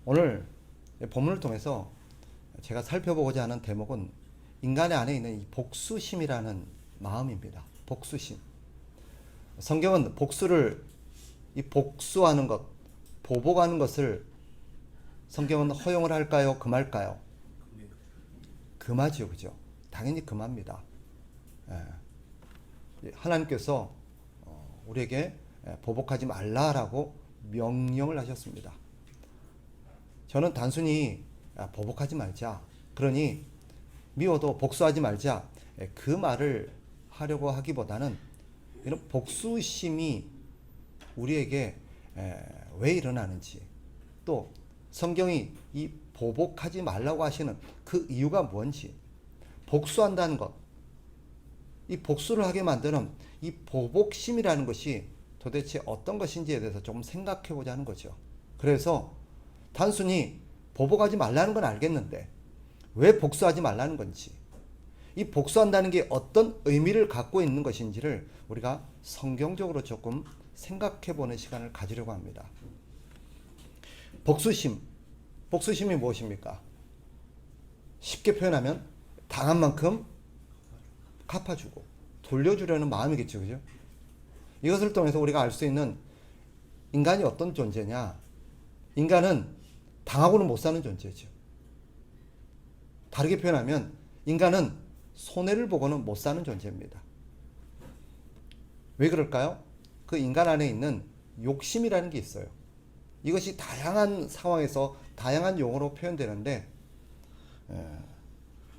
오늘 본문을 통해서 제가 살펴보고자 하는 대목은 인간의 안에 있는 이 복수심이라는 마음입니다. 복수심. 성경은 복수하는 것, 보복하는 것을 성경은 허용을 할까요? 금할까요? 금하죠, 그죠? 당연히 금합니다. 하나님께서 우리에게 보복하지 말라라고 명령을 하셨습니다. 저는 단순히 보복하지 말자, 그러니 미워도 복수하지 말자, 그 말을 하려고 하기보다는 이런 복수심이 우리에게 왜 일어나는지, 또 성경이 이 보복하지 말라고 하시는 그 이유가 뭔지, 복수한다는 것, 이 복수를 하게 만드는 이 보복심이라는 것이 도대체 어떤 것인지에 대해서 조금 생각해 보자 하는 거죠. 그래서 단순히 보복하지 말라는 건 알겠는데 왜 복수하지 말라는 건지, 이 복수한다는 게 어떤 의미를 갖고 있는 것인지를 우리가 성경적으로 조금 생각해 보는 시간을 가지려고 합니다. 복수심이 무엇입니까? 쉽게 표현하면 당한 만큼 갚아주고 돌려주려는 마음이겠죠, 그죠? 이것을 통해서 우리가 알 수 있는 인간이 어떤 존재냐? 인간은 당하고는 못 사는 존재죠. 다르게 표현하면 인간은 손해를 보고는 못 사는 존재입니다. 왜 그럴까요? 그 인간 안에 있는 욕심이라는 게 있어요. 이것이 다양한 상황에서 다양한 용어로 표현되는데,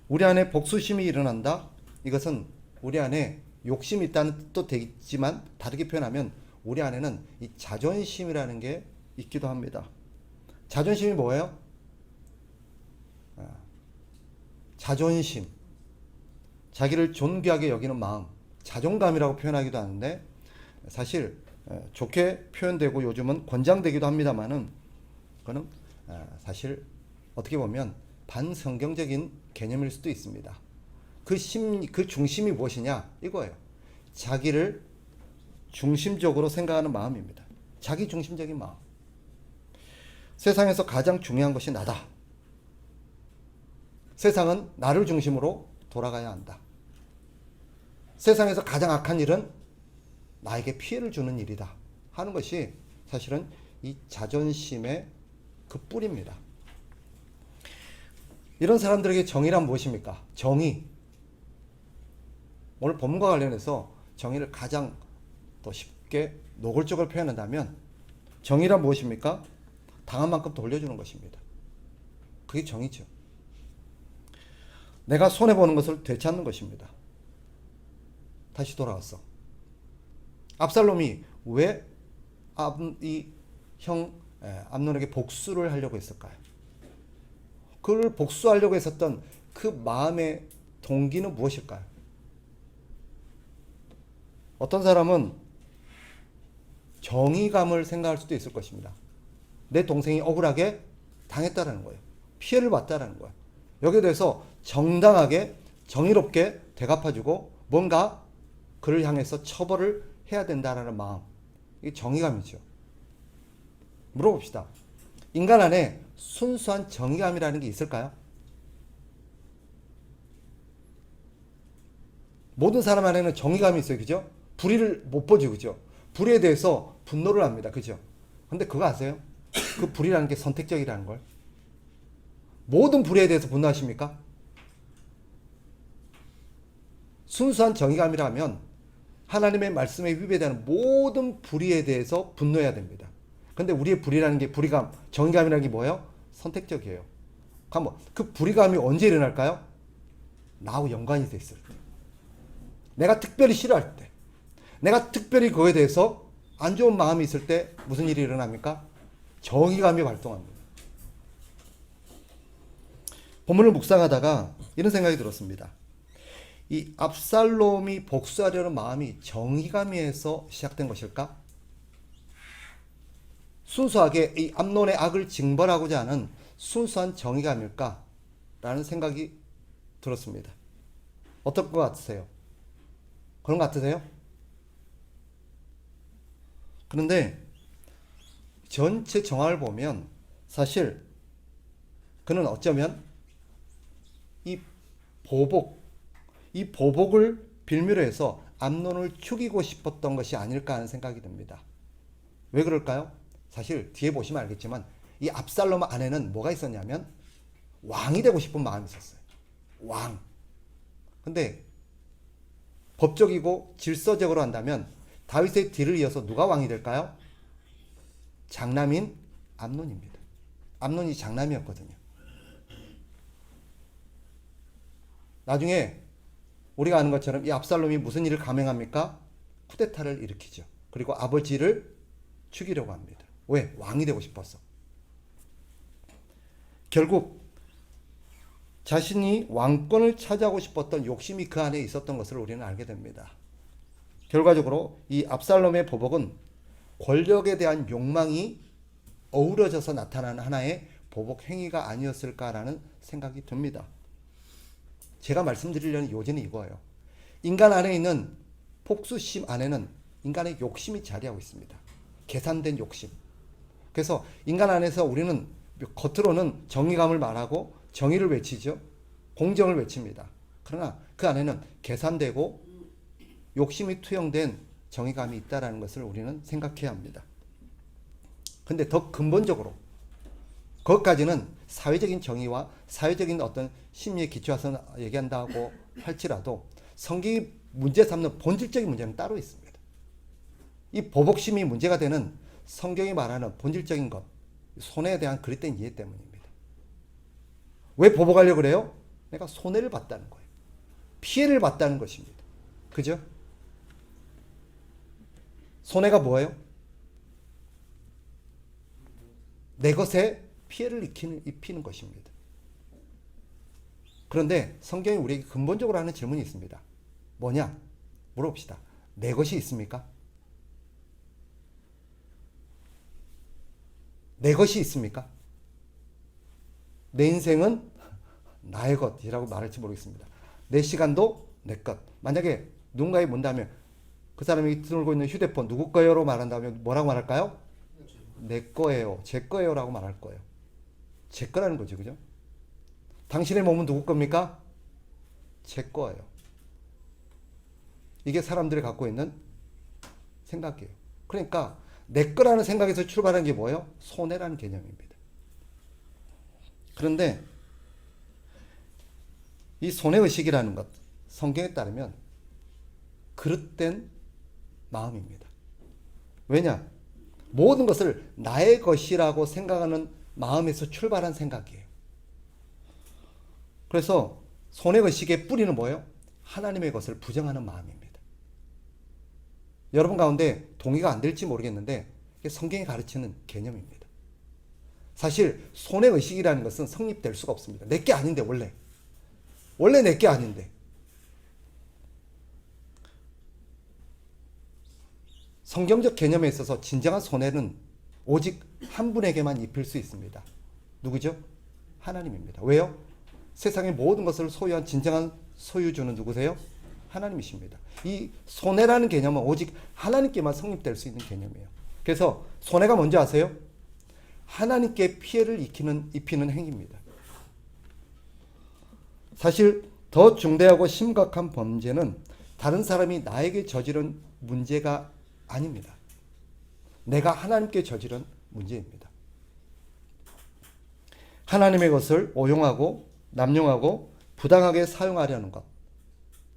우리 안에 복수심이 일어난다? 이것은 우리 안에 욕심이 있다는 뜻도 되지만, 다르게 표현하면 우리 안에는 이 자존심이라는 게 있기도 합니다. 자존심이 뭐예요? 자존심, 자기를 존귀하게 여기는 마음, 자존감이라고 표현하기도 하는데, 사실 좋게 표현되고 요즘은 권장되기도 합니다만은, 그거는 사실 어떻게 보면 반성경적인 개념일 수도 있습니다. 그 중심이 무엇이냐? 이거예요. 자기를 중심적으로 생각하는 마음입니다. 자기 중심적인 마음. 세상에서 가장 중요한 것이 나다. 세상은 나를 중심으로 돌아가야 한다. 세상에서 가장 악한 일은 나에게 피해를 주는 일이다 하는 것이 사실은 이 자존심의 그 뿌리입니다. 이런 사람들에게 정의란 무엇입니까? 정의. 오늘 본문과 관련해서 정의를 가장 더 쉽게 노골적으로 표현한다면, 정의란 무엇입니까? 당한 만큼 돌려주는 것입니다. 그게 정의죠. 내가 손해보는 것을 되찾는 것입니다. 다시 돌아왔어. 압살롬이 왜 암논에게 복수를 하려고 했을까요? 그를 복수하려고 했었던 그 마음의 동기는 무엇일까요? 어떤 사람은 정의감을 생각할 수도 있을 것입니다. 내 동생이 억울하게 당했다라는 거예요. 피해를 봤다라는 거예요. 여기에 대해서 정당하게 정의롭게 되갚아주고 뭔가 그를 향해서 처벌을 해야 된다라는 마음, 이게 정의감이죠. 물어봅시다. 인간 안에 순수한 정의감이라는 게 있을까요? 모든 사람 안에는 정의감이 있어요, 그죠? 불의를 못 보죠, 그죠? 불의에 대해서 분노를 합니다, 그죠? 근데 그거 아세요? 그 불의라는 게 선택적이라는 걸. 모든 불의에 대해서 분노하십니까? 순수한 정의감이라면 하나님의 말씀에 위배되는 모든 불의에 대해서 분노해야 됩니다. 근데 우리의 불의라는 게, 불의감, 정의감이라는 게 뭐예요? 선택적이에요. 그럼 그 불의감이 언제 일어날까요? 나하고 연관이 돼 있을 때. 내가 특별히 싫어할 때. 내가 특별히 그거에 대해서 안 좋은 마음이 있을 때 무슨 일이 일어납니까? 정의감이 발동합니다. 본문을 묵상하다가 이런 생각이 들었습니다. 이 압살롬이 복수하려는 마음이 정의감에서 시작된 것일까? 순수하게 이 암논의 악을 징벌하고자 하는 순수한 정의감일까? 라는 생각이 들었습니다. 어떨 것 같으세요? 그런 것 같으세요? 그런데 전체 정황을 보면 사실 그는 어쩌면 이 이 보복을 빌미로 해서 암논을 죽이고 싶었던 것이 아닐까 하는 생각이 듭니다. 왜 그럴까요? 사실 뒤에 보시면 알겠지만 이 압살롬 안에는 뭐가 있었냐면 왕이 되고 싶은 마음이 있었어요. 왕. 근데 법적이고 질서적으로 한다면 다윗의 뒤를 이어서 누가 왕이 될까요? 장남인 암논입니다. 암논이 장남이었거든요. 나중에 우리가 아는 것처럼 이 압살롬이 무슨 일을 감행합니까? 쿠데타를 일으키죠. 그리고 아버지를 죽이려고 합니다. 왜? 왕이 되고 싶어서. 결국 자신이 왕권을 차지하고 싶었던 욕심이 그 안에 있었던 것을 우리는 알게 됩니다. 결과적으로 이 압살롬의 보복은 권력에 대한 욕망이 어우러져서 나타나는 하나의 보복 행위가 아니었을까라는 생각이 듭니다. 제가 말씀드리려는 요지는 이거예요. 인간 안에 있는 복수심 안에는 인간의 욕심이 자리하고 있습니다. 계산된 욕심. 그래서 인간 안에서 우리는 겉으로는 정의감을 말하고 정의를 외치죠. 공정을 외칩니다. 그러나 그 안에는 계산되고 욕심이 투영된 정의감이 있다는 것을 우리는 생각해야 합니다. 근데 더 근본적으로 그것까지는 사회적인 정의와 사회적인 어떤 심리에 기초해서 얘기한다고 할지라도 성경이 문제 삼는 본질적인 문제는 따로 있습니다. 이 보복심이 문제가 되는 성경이 말하는 본질적인 것, 손해에 대한 그릇된 이해 때문입니다. 왜 보복하려고 그래요? 내가 손해를 봤다는 거예요. 피해를 봤다는 것입니다. 그죠? 손해가 뭐예요? 내 것에 피해를 입히는 것입니다. 그런데 성경이 우리에게 근본적으로 하는 질문이 있습니다. 뭐냐? 물어봅시다. 내 것이 있습니까? 내 것이 있습니까? 내 인생은 나의 것이라고 말할지 모르겠습니다. 내 시간도 내 것. 만약에 누군가에 문다면 그 사람이 들고 있는 휴대폰 누구 거예요로 말한다면 뭐라고 말할까요? 내 거예요. 제 거예요라고 말할 거예요. 제 거라는 거죠. 그죠? 당신의 몸은 누구 겁니까? 제 거예요. 이게 사람들이 갖고 있는 생각이에요. 그러니까 내 거라는 생각에서 출발한 게 뭐예요? 손해라는 개념입니다. 그런데 이 손해의식이라는 것, 성경에 따르면 그릇된 마음입니다. 왜냐? 모든 것을 나의 것이라고 생각하는 마음에서 출발한 생각이에요. 그래서 손해의식의 뿌리는 뭐예요? 하나님의 것을 부정하는 마음입니다. 여러분 가운데 동의가 안 될지 모르겠는데 이게 성경이 가르치는 개념입니다. 사실 손해의식이라는 것은 성립될 수가 없습니다. 내게 아닌데 원래 내게 아닌데. 성경적 개념에 있어서 진정한 손해는 오직 한 분에게만 입힐 수 있습니다. 누구죠? 하나님입니다. 왜요? 세상의 모든 것을 소유한 진정한 소유주는 누구세요? 하나님이십니다. 이 손해라는 개념은 오직 하나님께만 성립될 수 있는 개념이에요. 그래서 손해가 뭔지 아세요? 하나님께 피해를 입히는 행위입니다. 사실 더 중대하고 심각한 범죄는 다른 사람이 나에게 저지른 문제가 아닙니다. 내가 하나님께 저지른 문제입니다. 하나님의 것을 오용하고 남용하고 부당하게 사용하려는 것.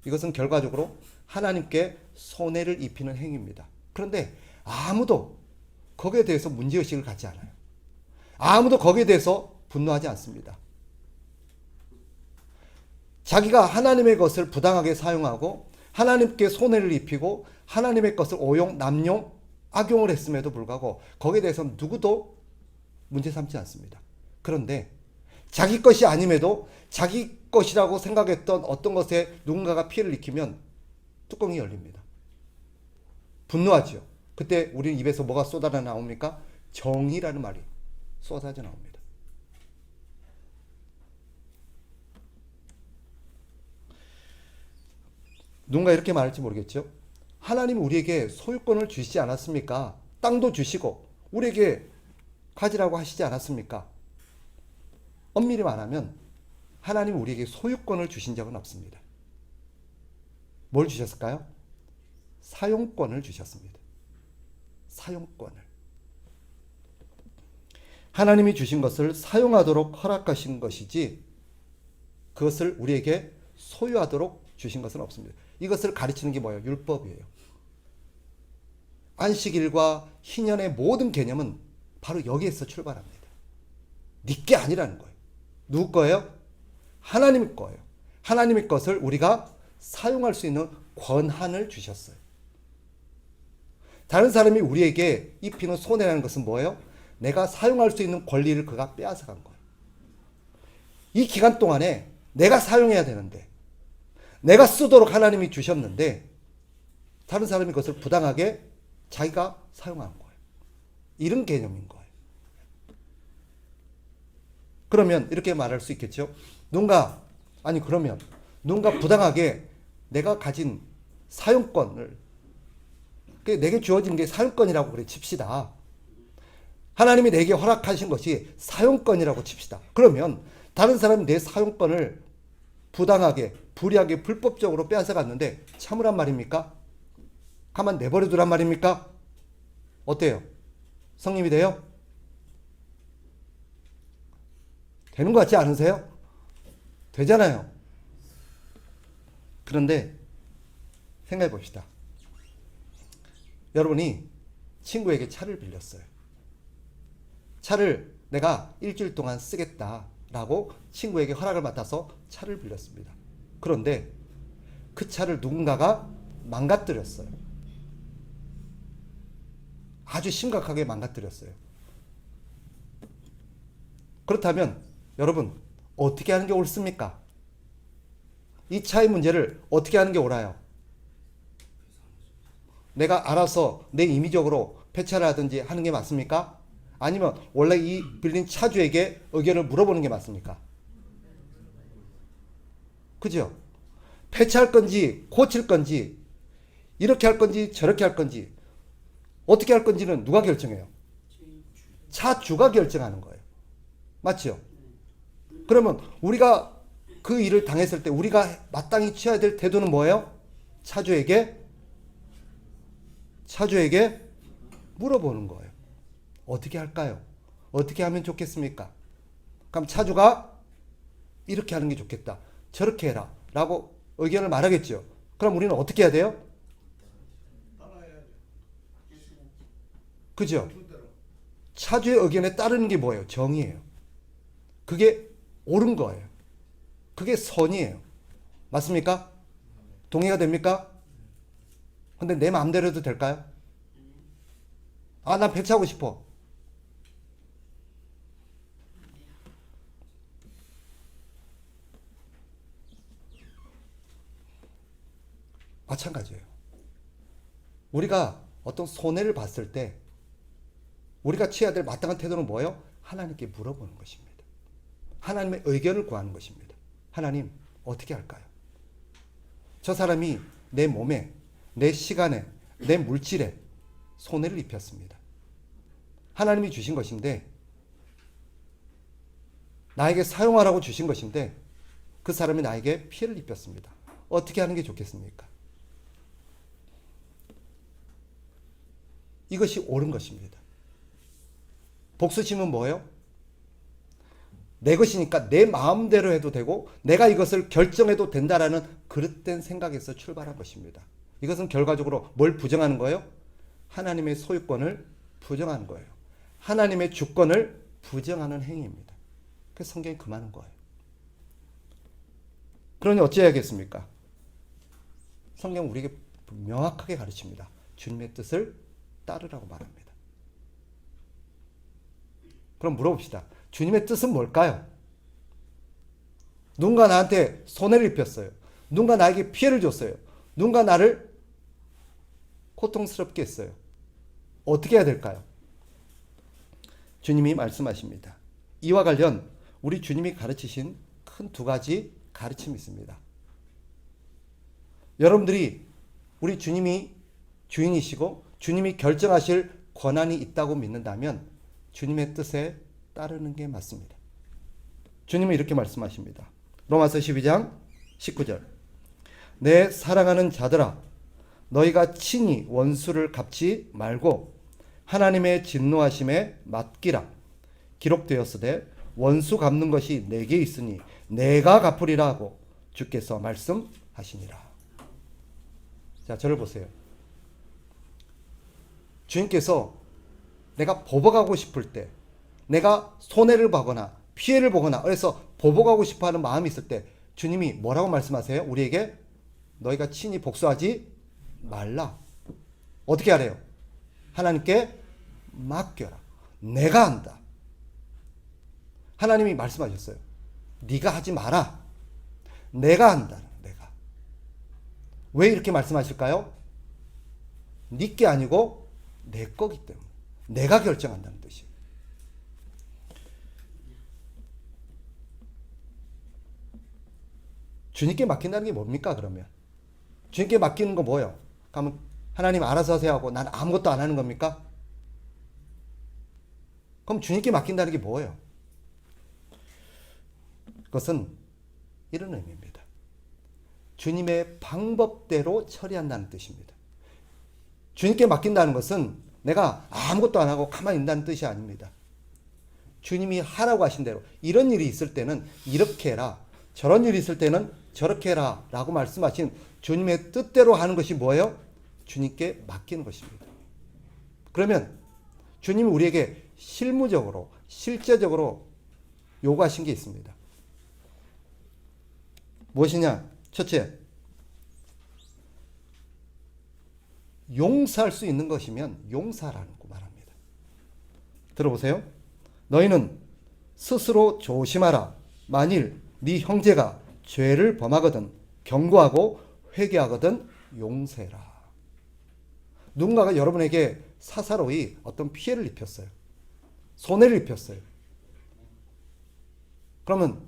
이것은 결과적으로 하나님께 손해를 입히는 행위입니다. 그런데 아무도 거기에 대해서 문제의식을 갖지 않아요. 아무도 거기에 대해서 분노하지 않습니다. 자기가 하나님의 것을 부당하게 사용하고 하나님께 손해를 입히고 하나님의 것을 오용, 남용, 악용을 했음에도 불구하고 거기에 대해서는 누구도 문제 삼지 않습니다. 그런데 자기 것이 아님에도 자기 것이라고 생각했던 어떤 것에 누군가가 피해를 입히면 뚜껑이 열립니다. 분노하죠. 그때 우리는 입에서 뭐가 쏟아져 나옵니까? 정의라는 말이 쏟아져 나옵니다. 누군가 이렇게 말할지 모르겠죠. 하나님은 우리에게 소유권을 주시지 않았습니까? 땅도 주시고 우리에게 가지라고 하시지 않았습니까? 엄밀히 말하면 하나님 우리에게 소유권을 주신 적은 없습니다. 뭘 주셨을까요? 사용권을 주셨습니다. 사용권을. 하나님이 주신 것을 사용하도록 허락하신 것이지 그것을 우리에게 소유하도록 주신 것은 없습니다. 이것을 가르치는 게 뭐예요? 율법이에요. 안식일과 희년의 모든 개념은 바로 여기에서 출발합니다. 네 게 아니라는 거예요. 누구 거예요? 하나님의 거예요. 하나님의 것을 우리가 사용할 수 있는 권한을 주셨어요. 다른 사람이 우리에게 입히는 손해라는 것은 뭐예요? 내가 사용할 수 있는 권리를 그가 빼앗아간 거예요. 이 기간 동안에 내가 사용해야 되는데 내가 쓰도록 하나님이 주셨는데 다른 사람이 그것을 부당하게 자기가 사용한 거예요. 이런 개념인 거예요. 그러면 이렇게 말할 수 있겠죠. 그러면 누군가 부당하게 내가 가진 사용권을, 내게 주어진 게 사용권이라고 그래 칩시다. 하나님이 내게 허락하신 것이 사용권이라고 칩시다. 그러면 다른 사람이 내 사용권을 부당하게, 불의하게, 불법적으로 빼앗아갔는데 참으란 말입니까? 가만 내버려두란 말입니까? 어때요? 성립이 돼요? 되는 것 같지 않으세요? 되잖아요. 그런데 생각해 봅시다. 여러분이 친구에게 차를 빌렸어요. 차를 내가 일주일 동안 쓰겠다라고 친구에게 허락을 맡아서 차를 빌렸습니다. 그런데 그 차를 누군가가 망가뜨렸어요. 아주 심각하게 망가뜨렸어요. 그렇다면 여러분 어떻게 하는 게 옳습니까? 이 차의 문제를 어떻게 하는 게 옳아요? 내가 알아서 내 임의적으로 폐차를 하든지 하는 게 맞습니까? 아니면 원래 이 빌린 차주에게 의견을 물어보는 게 맞습니까? 그죠? 폐차할 건지 고칠 건지 이렇게 할 건지 저렇게 할 건지 어떻게 할 건지는 누가 결정해요? 차주가 결정하는 거예요. 맞죠? 그러면 우리가 그 일을 당했을 때 우리가 마땅히 취해야 될 태도는 뭐예요? 차주에게 물어보는 거예요. 어떻게 할까요? 어떻게 하면 좋겠습니까? 그럼 차주가 이렇게 하는 게 좋겠다. 저렇게 해라. 라고 의견을 말하겠죠. 그럼 우리는 어떻게 해야 돼요? 그죠? 차주의 의견에 따르는 게 뭐예요? 정의예요. 그게 옳은 거예요. 그게 선이에요. 맞습니까? 동의가 됩니까? 근데 내 마음대로 해도 될까요? 난 폐차하고 싶어. 마찬가지예요. 우리가 어떤 손해를 봤을 때 우리가 취해야 될 마땅한 태도는 뭐예요? 하나님께 물어보는 것입니다. 하나님의 의견을 구하는 것입니다. 하나님, 어떻게 할까요? 저 사람이 내 몸에, 내 시간에, 내 물질에 손해를 입혔습니다. 하나님이 주신 것인데, 나에게 사용하라고 주신 것인데, 그 사람이 나에게 피해를 입혔습니다. 어떻게 하는 게 좋겠습니까? 이것이 옳은 것입니다. 복수심은 뭐예요? 내 것이니까 내 마음대로 해도 되고 내가 이것을 결정해도 된다라는 그릇된 생각에서 출발한 것입니다. 이것은 결과적으로 뭘 부정하는 거예요? 하나님의 소유권을 부정하는 거예요. 하나님의 주권을 부정하는 행위입니다. 그래서 성경이 금하는 거예요. 그러니 어찌해야겠습니까? 성경은 우리에게 명확하게 가르칩니다. 주님의 뜻을 따르라고 말합니다. 그럼 물어봅시다. 주님의 뜻은 뭘까요? 누군가 나한테 손해를 입혔어요. 누군가 나에게 피해를 줬어요. 누군가 나를 고통스럽게 했어요. 어떻게 해야 될까요? 주님이 말씀하십니다. 이와 관련 우리 주님이 가르치신 큰 두 가지 가르침이 있습니다. 여러분들이 우리 주님이 주인이시고 주님이 결정하실 권한이 있다고 믿는다면 주님의 뜻에 따르는 게 맞습니다. 주님은 이렇게 말씀하십니다. 로마서 12장 19절. 내 사랑하는 자들아, 너희가 친히 원수를 갚지 말고 하나님의 진노하심에 맡기라. 기록되었으되 원수 갚는 것이 내게 있으니 내가 갚으리라 하고 주께서 말씀하시니라. 자, 저를 보세요. 주님께서 내가 보복하고 싶을 때, 내가 손해를 보거나 피해를 보거나 그래서 보복하고 싶어하는 마음이 있을 때 주님이 뭐라고 말씀하세요? 우리에게 너희가 친히 복수하지 말라. 어떻게 하래요? 하나님께 맡겨라. 내가 한다. 하나님이 말씀하셨어요. 네가 하지 마라. 내가 한다. 내가. 왜 이렇게 말씀하실까요? 네 게 아니고 내 거기 때문에. 내가 결정한다는 뜻이에요. 주님께 맡긴다는 게 뭡니까 그러면? 주님께 맡기는 거 뭐예요? 그러면 하나님 알아서 하세요 하고 난 아무것도 안 하는 겁니까? 그럼 주님께 맡긴다는 게 뭐예요? 그것은 이런 의미입니다. 주님의 방법대로 처리한다는 뜻입니다. 주님께 맡긴다는 것은 내가 아무것도 안 하고 가만히 있다는 뜻이 아닙니다. 주님이 하라고 하신 대로 이런 일이 있을 때는 이렇게 해라. 저런 일이 있을 때는 저렇게 해라 라고 말씀하신 주님의 뜻대로 하는 것이 뭐예요? 주님께 맡기는 것입니다. 그러면 주님이 우리에게 실무적으로 실제적으로 요구하신 게 있습니다. 무엇이냐? 첫째, 용서할 수 있는 것이면 용서하라고 말합니다. 들어보세요. 너희는 스스로 조심하라. 만일 네 형제가 죄를 범하거든 경고하고 회개하거든 용서해라. 누군가가 여러분에게 사사로이 어떤 피해를 입혔어요. 손해를 입혔어요. 그러면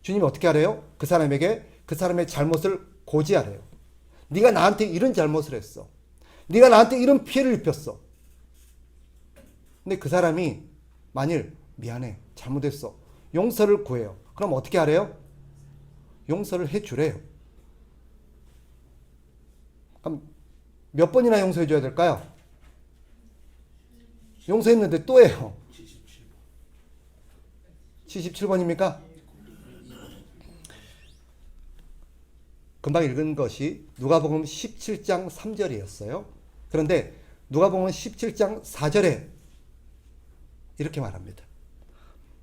주님이 어떻게 하래요? 그 사람에게 그 사람의 잘못을 고지하래요. 네가 나한테 이런 잘못을 했어. 네가 나한테 이런 피해를 입혔어. 근데 그 사람이 만일 미안해, 잘못했어, 용서를 구해요. 그럼 어떻게 하래요? 용서를 해주래요. 그럼 몇 번이나 용서해 줘야 될까요? 용서했는데 또 해요. 77번입니까? 금방 읽은 것이 누가복음 17장 3절이었어요. 그런데 누가복음 17장 4절에 이렇게 말합니다.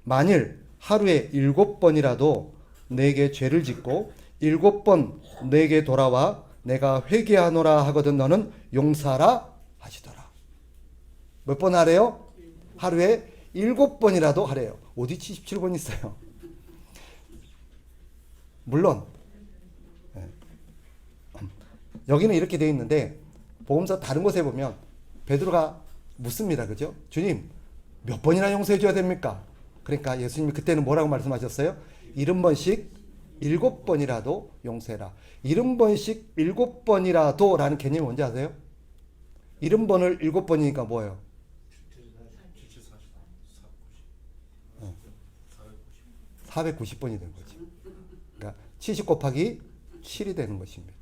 만일 하루에 7번이라도 내게 죄를 짓고 7번 내게 돌아와 내가 회개하노라 하거든 너는 용서하라 하시더라. 몇 번 하래요? 하루에 7번이라도 하래요. 어디 77번 있어요? 물론 여기는 이렇게 되어 있는데 복음서 다른 곳에 보면 베드로가 묻습니다. 그죠? 주님 몇 번이나 용서해 줘야 됩니까? 그러니까 예수님이 그때는 뭐라고 말씀하셨어요? 70번씩 7번이라도 용서해라. 70번씩 7번이라도 라는 개념이 뭔지 아세요? 70번을 7번이니까 뭐예요? 490번이 된 거지. 그러니까 70 곱하기 7이 되는 것입니다.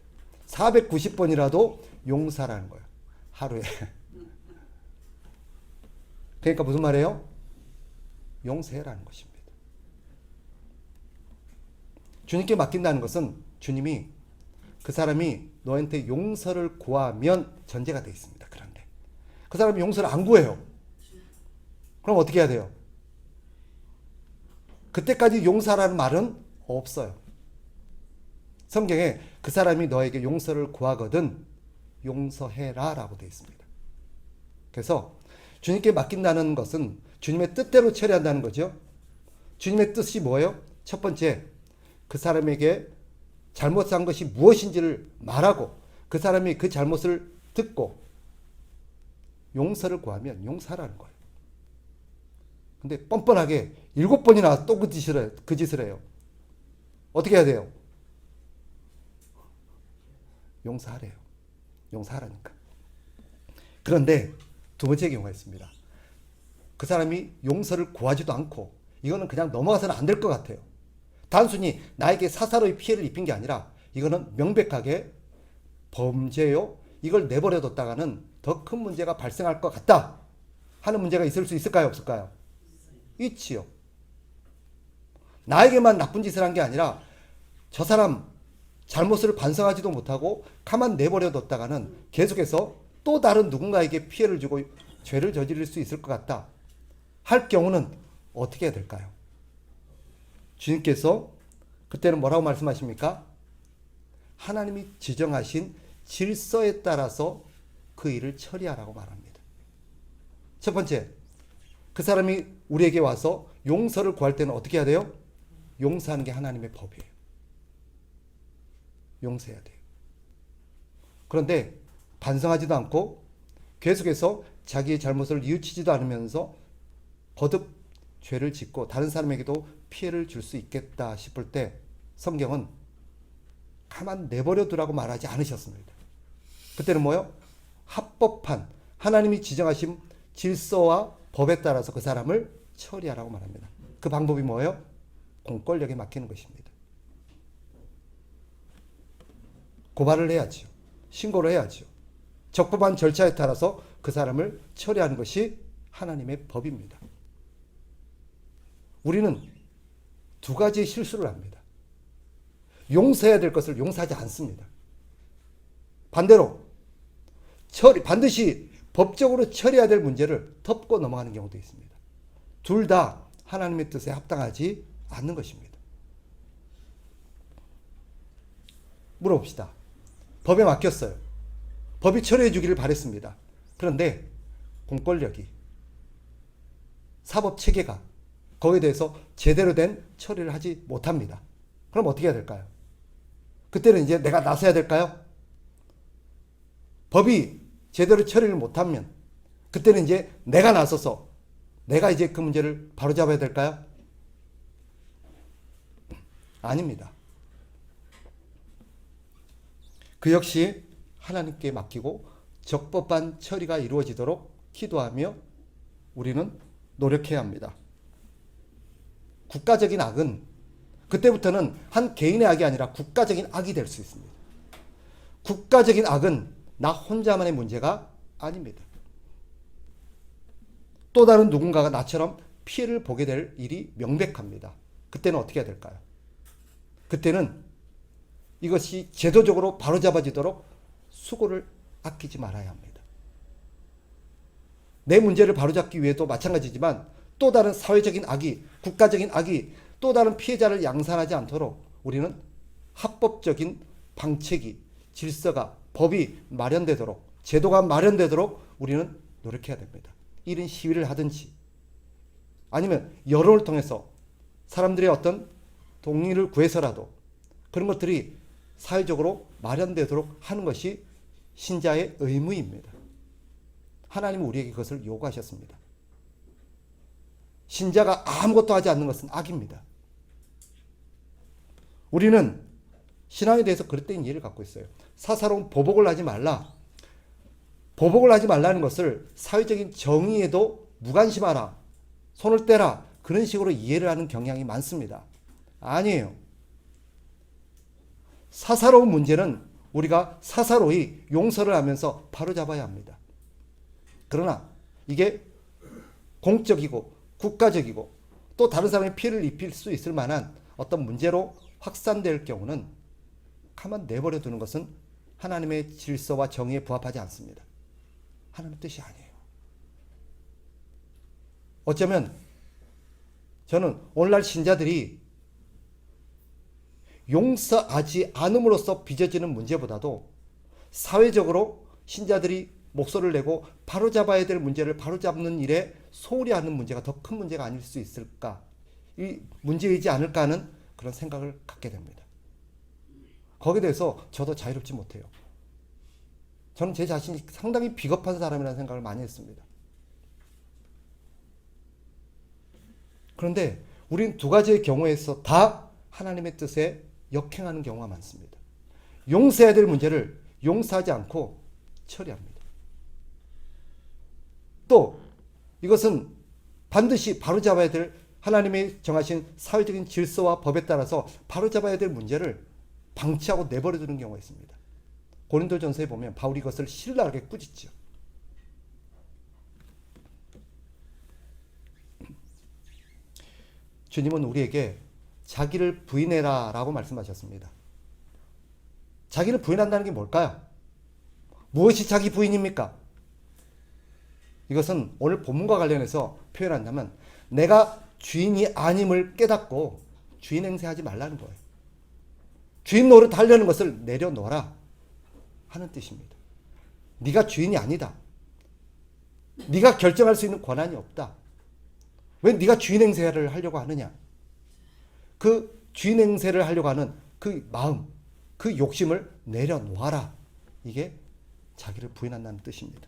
490번이라도 용서라는 거예요. 하루에. 그러니까 무슨 말이에요? 용서해라는 것입니다. 주님께 맡긴다는 것은 주님이 그 사람이 너한테 용서를 구하면 전제가 되어 있습니다. 그런데 그 사람이 용서를 안 구해요. 그럼 어떻게 해야 돼요? 그때까지 용서라는 말은 없어요. 성경에 그 사람이 너에게 용서를 구하거든 용서해라 라고 되어 있습니다. 그래서 주님께 맡긴다는 것은 주님의 뜻대로 처리한다는 거죠. 주님의 뜻이 뭐예요? 첫 번째, 그 사람에게 잘못한 것이 무엇인지를 말하고 그 사람이 그 잘못을 듣고 용서를 구하면 용서하라는 거예요. 근데 뻔뻔하게 7번이나 또 그 짓을 해요. 어떻게 해야 돼요? 용서하래요. 용서하라니까. 그런데 두 번째 경우가 있습니다. 그 사람이 용서를 구하지도 않고 이거는 그냥 넘어가서는 안 될 것 같아요. 단순히 나에게 사사로이 피해를 입힌 게 아니라 이거는 명백하게 범죄요. 이걸 내버려뒀다가는 더 큰 문제가 발생할 것 같다 하는 문제가 있을 수 있을까요? 없을까요? 있지요. 나에게만 나쁜 짓을 한 게 아니라 저 사람 잘못을 반성하지도 못하고 가만 내버려뒀다가는 계속해서 또 다른 누군가에게 피해를 주고 죄를 저지를 수 있을 것 같다 할 경우는 어떻게 해야 될까요? 주님께서 그때는 뭐라고 말씀하십니까? 하나님이 지정하신 질서에 따라서 그 일을 처리하라고 말합니다. 첫 번째, 그 사람이 우리에게 와서 용서를 구할 때는 어떻게 해야 돼요? 용서하는 게 하나님의 법이에요. 용서해야 돼요. 그런데 반성하지도 않고 계속해서 자기의 잘못을 뉘우치지도 않으면서 거듭 죄를 짓고 다른 사람에게도 피해를 줄 수 있겠다 싶을 때 성경은 가만 내버려 두라고 말하지 않으셨습니다. 그때는 뭐요? 합법한 하나님이 지정하신 질서와 법에 따라서 그 사람을 처리하라고 말합니다. 그 방법이 뭐예요? 공권력에 맡기는 것입니다. 고발을 해야죠. 신고를 해야죠. 적법한 절차에 따라서 그 사람을 처리하는 것이 하나님의 법입니다. 우리는 두 가지의 실수를 합니다. 용서해야 될 것을 용서하지 않습니다. 반대로 반드시 법적으로 처리해야 될 문제를 덮고 넘어가는 경우도 있습니다. 둘 다 하나님의 뜻에 합당하지 않는 것입니다. 물어봅시다. 법에 맡겼어요. 법이 처리해 주기를 바랬습니다. 그런데 공권력이, 사법 체계가 거기에 대해서 제대로 된 처리를 하지 못합니다. 그럼 어떻게 해야 될까요? 그때는 이제 내가 나서야 될까요? 법이 제대로 처리를 못하면 그때는 이제 내가 나서서 내가 이제 그 문제를 바로잡아야 될까요? 아닙니다. 그 역시 하나님께 맡기고 적법한 처리가 이루어지도록 기도하며 우리는 노력해야 합니다. 국가적인 악은 그때부터는 한 개인의 악이 아니라 국가적인 악이 될 수 있습니다. 국가적인 악은 나 혼자만의 문제가 아닙니다. 또 다른 누군가가 나처럼 피해를 보게 될 일이 명백합니다. 그때는 어떻게 해야 될까요? 그때는 이것이 제도적으로 바로잡아지도록 수고를 아끼지 말아야 합니다. 내 문제를 바로잡기 위해도 마찬가지지만 또 다른 사회적인 악이, 국가적인 악이 또 다른 피해자를 양산하지 않도록 우리는 합법적인 방책이, 질서가, 법이 마련되도록, 제도가 마련되도록 우리는 노력해야 됩니다. 이런 시위를 하든지 아니면 여론을 통해서 사람들의 어떤 동의를 구해서라도 그런 것들이 사회적으로 마련되도록 하는 것이 신자의 의무입니다. 하나님은 우리에게 그것을 요구하셨습니다. 신자가 아무것도 하지 않는 것은 악입니다. 우리는 신앙에 대해서 그릇된 이해를 갖고 있어요. 사사로운 보복을 하지 말라. 보복을 하지 말라는 것을 사회적인 정의에도 무관심하라, 손을 떼라, 그런 식으로 이해를 하는 경향이 많습니다. 아니에요. 사사로운 문제는 우리가 사사로이 용서를 하면서 바로잡아야 합니다. 그러나 이게 공적이고 국가적이고 또 다른 사람의 피해를 입힐 수 있을 만한 어떤 문제로 확산될 경우는 가만 내버려 두는 것은 하나님의 질서와 정의에 부합하지 않습니다. 하나님의 뜻이 아니에요. 어쩌면 저는 오늘날 신자들이 용서하지 않음으로써 빚어지는 문제보다도 사회적으로 신자들이 목소리를 내고 바로잡아야 될 문제를 바로잡는 일에 소홀히 하는 문제가 더 큰 문제가 아닐 수 있을까, 이 문제이지 않을까 하는 그런 생각을 갖게 됩니다. 거기에 대해서 저도 자유롭지 못해요. 저는 제 자신이 상당히 비겁한 사람이라는 생각을 많이 했습니다. 그런데 우린 두 가지의 경우에서 다 하나님의 뜻에 역행하는 경우가 많습니다. 용서해야 될 문제를 용서하지 않고 처리합니다. 또 이것은 반드시 바로잡아야 될 하나님이 정하신 사회적인 질서와 법에 따라서 바로잡아야 될 문제를 방치하고 내버려 두는 경우가 있습니다. 고린도전서에 보면 바울이 이것을 신랄하게 꾸짖죠. 주님은 우리에게 자기를 부인해라 라고 말씀하셨습니다. 자기를 부인한다는 게 뭘까요? 무엇이 자기 부인입니까? 이것은 오늘 본문과 관련해서 표현한다면 내가 주인이 아님을 깨닫고 주인 행세하지 말라는 거예요. 주인 노릇 하려는 것을 내려놓아라 하는 뜻입니다. 네가 주인이 아니다. 네가 결정할 수 있는 권한이 없다. 왜 네가 주인 행세를 하려고 하느냐? 그 주인 행세를 하려고 하는 그 마음, 그 욕심을 내려놓아라. 이게 자기를 부인한다는 뜻입니다.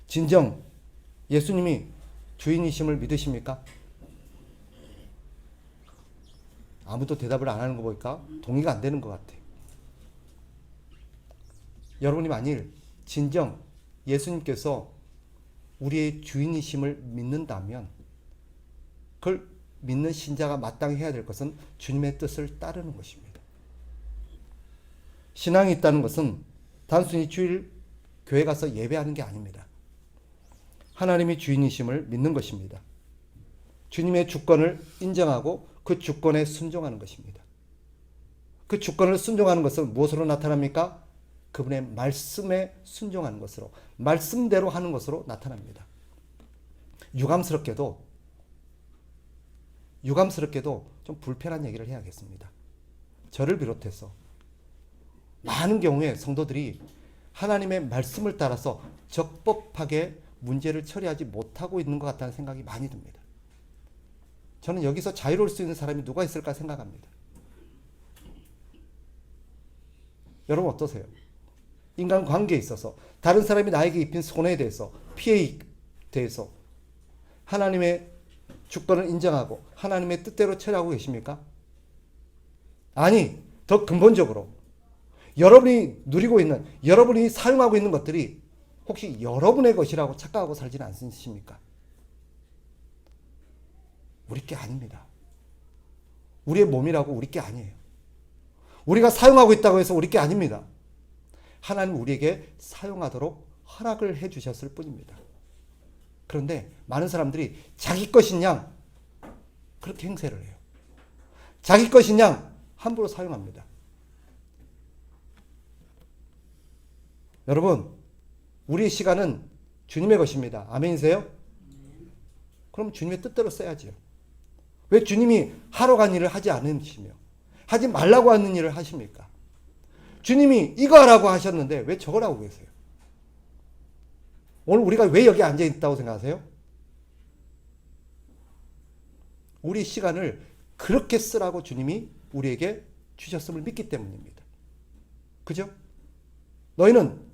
진정 예수님이 주인이심을 믿으십니까? 아무도 대답을 안 하는 거 보니까 동의가 안 되는 것 같아요. 여러분이 만일 진정 예수님께서 우리의 주인이심을 믿는다면 그걸 믿는 신자가 마땅히 해야 될 것은 주님의 뜻을 따르는 것입니다. 신앙이 있다는 것은 단순히 주일 교회 가서 예배하는 게 아닙니다. 하나님이 주인이심을 믿는 것입니다. 주님의 주권을 인정하고 그 주권에 순종하는 것입니다. 그 주권을 순종하는 것은 무엇으로 나타납니까? 그분의 말씀에 순종하는 것으로, 말씀대로 하는 것으로 나타납니다. 유감스럽게도 좀 불편한 얘기를 해야겠습니다. 저를 비롯해서 많은 경우에 성도들이 하나님의 말씀을 따라서 적법하게 문제를 처리하지 못하고 있는 것 같다는 생각이 많이 듭니다. 저는 여기서 자유로울 수 있는 사람이 누가 있을까 생각합니다. 여러분 어떠세요? 인간관계에 있어서 다른 사람이 나에게 입힌 손해에 대해서, 피해에 대해서 하나님의 주권을 인정하고 하나님의 뜻대로 처리하고 계십니까? 아니, 더 근본적으로 여러분이 누리고 있는, 여러분이 사용하고 있는 것들이 혹시 여러분의 것이라고 착각하고 살지는 않으십니까? 우리 게 아닙니다. 우리의 몸이라고 우리 게 아니에요. 우리가 사용하고 있다고 해서 우리 게 아닙니다. 하나님 우리에게 사용하도록 허락을 해 주셨을 뿐입니다. 그런데 많은 사람들이 자기 것인 양 그렇게 행세를 해요. 자기 것인 양 함부로 사용합니다. 여러분, 우리의 시간은 주님의 것입니다. 아멘이세요? 그럼 주님의 뜻대로 써야지요. 왜 주님이 하러 간 일을 하지 않으시며 하지 말라고 하는 일을 하십니까? 주님이 이거 하라고 하셨는데 왜 저걸 하고 계세요? 오늘 우리가 왜 여기 앉아 있다고 생각하세요? 우리 시간을 그렇게 쓰라고 주님이 우리에게 주셨음을 믿기 때문입니다. 그죠? 너희는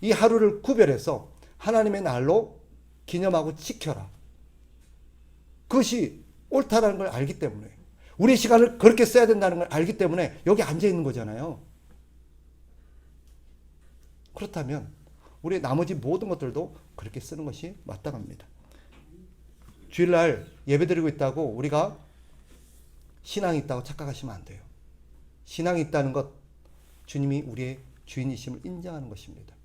이 하루를 구별해서 하나님의 날로 기념하고 지켜라. 그것이 옳다라는 걸 알기 때문에, 우리 시간을 그렇게 써야 된다는 걸 알기 때문에 여기 앉아 있는 거잖아요. 그렇다면 우리의 나머지 모든 것들도 그렇게 쓰는 것이 마땅합니다. 주일날 예배드리고 있다고 우리가 신앙이 있다고 착각하시면 안 돼요. 신앙이 있다는 것, 주님이 우리의 주인이심을 인정하는 것입니다.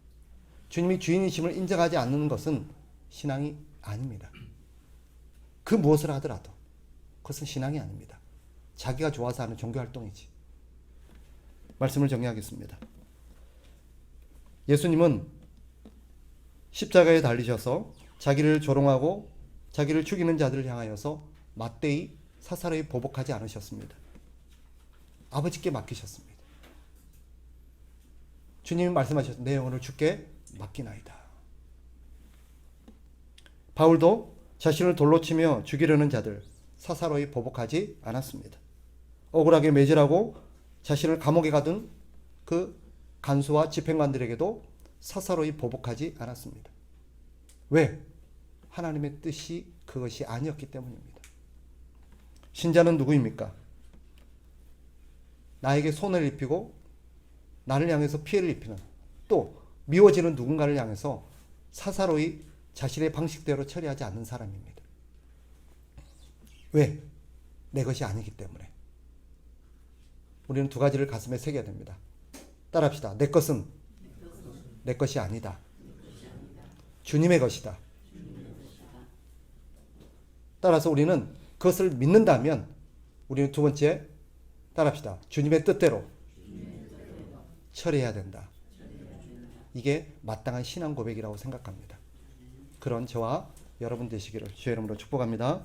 주님이 주인이심을 인정하지 않는 것은 신앙이 아닙니다. 그 무엇을 하더라도 그것은 신앙이 아닙니다. 자기가 좋아서 하는 종교활동이지. 말씀을 정리하겠습니다. 예수님은 십자가에 달리셔서 자기를 조롱하고 자기를 죽이는 자들을 향하여서 맞대히 사사로이 보복하지 않으셨습니다. 아버지께 맡기셨습니다. 주님이 말씀하셨습니다. 내 영혼을 주께 맡기나이다. 바울도 자신을 돌로 치며 죽이려는 자들 사사로이 보복하지 않았습니다. 억울하게 매질하고 자신을 감옥에 가둔 그 간수와 집행관들에게도 사사로이 보복하지 않았습니다. 왜? 하나님의 뜻이 그것이 아니었기 때문입니다. 신자는 누구입니까? 나에게 손을 입히고 나를 향해서 피해를 입히는, 또 미워지는 누군가를 향해서 사사로이 자신의 방식대로 처리하지 않는 사람입니다. 왜? 내 것이 아니기 때문에. 우리는 두 가지를 가슴에 새겨야 됩니다. 따라합시다. 내 것은 내 것이 아니다. 주님의 것이다. 따라서 우리는 그것을 믿는다면 우리는 두 번째 따라합시다. 주님의 뜻대로 처리해야 된다. 이게 마땅한 신앙 고백이라고 생각합니다. 그런 저와 여러분 되시기를 주의 이름으로 축복합니다.